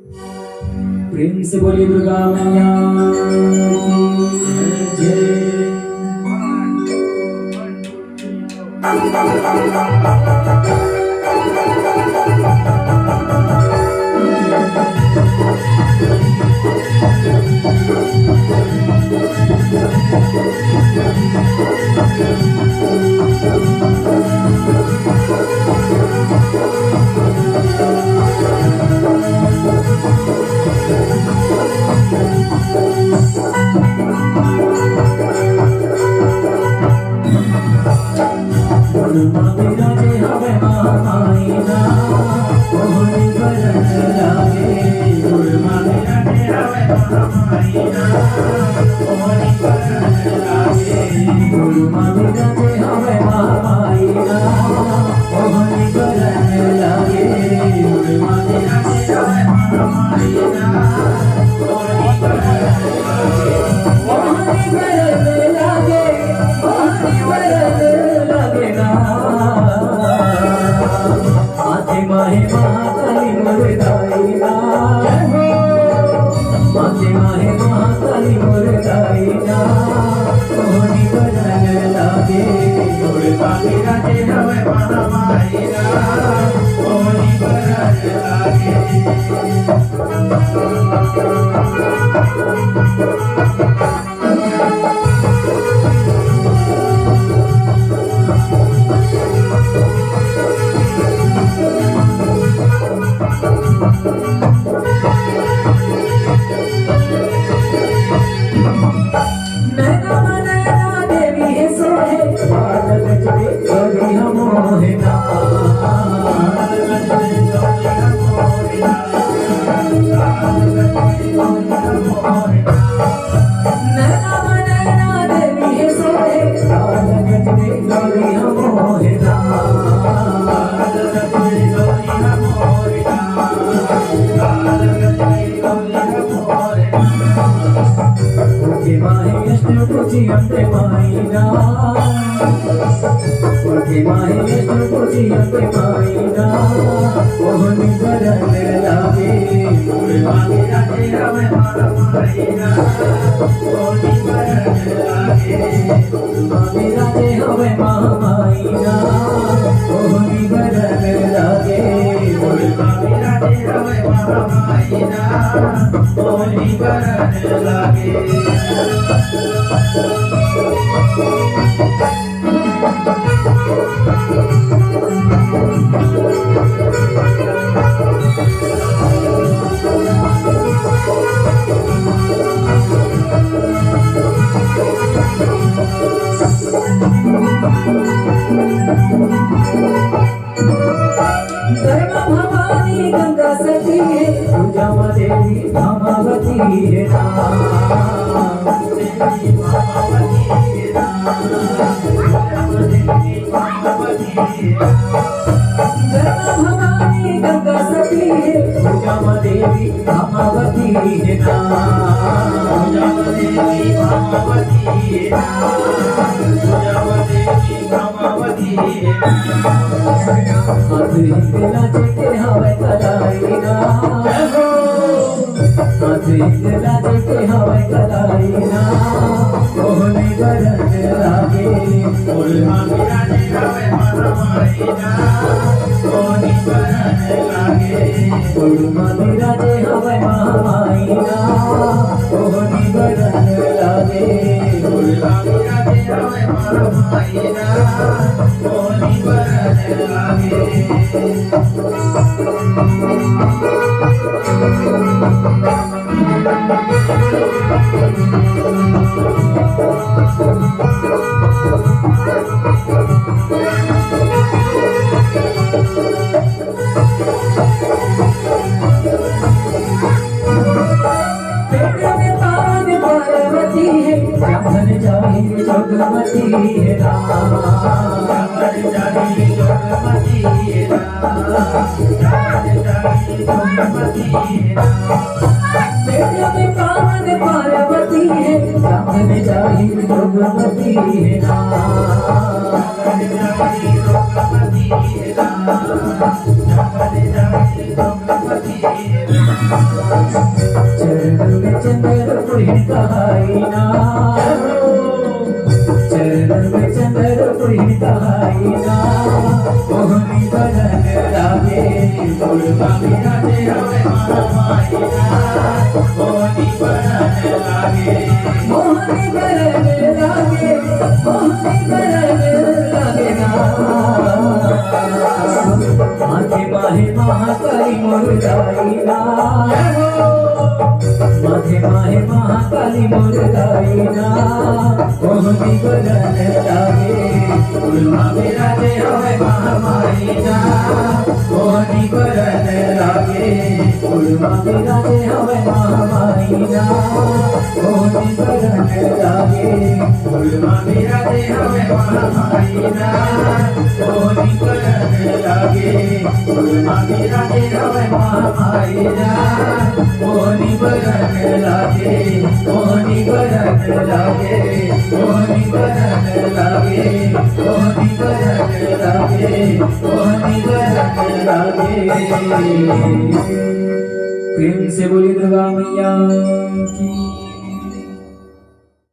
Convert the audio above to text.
प्रेम से बोलिए दुर्गा मैया की जय। भगवती चरण में चंदर कोई कहाईना चरण में चंदर कोई कहाईना मोहनी बदन लागे गुरबा विराजे हवे महामाईना मोहनी बदन लागे मोहनी बदन लागे मोहनी बदन लागे ना माथे माहे महाकाली मुरगाईना माथे माहे महाकाली मुरगाईना मोहनी बदन लागे गुरबा विराजे हवे महामाईना मोहनी बदन लागे गुरबा विराजे हवे महामाईना मोहनी बदन लागे गुरबा विराजे हवे महामाईना मोहनी बदन लागे गुरबा विराजे हवे महामाईना मोहनी बदन लागे मोहनी बदन लागे मोहनी बदन लागे मोहनी बदन लागे मोहनी बदन लागे। प्रेम से बोली दुर्गा मैया की।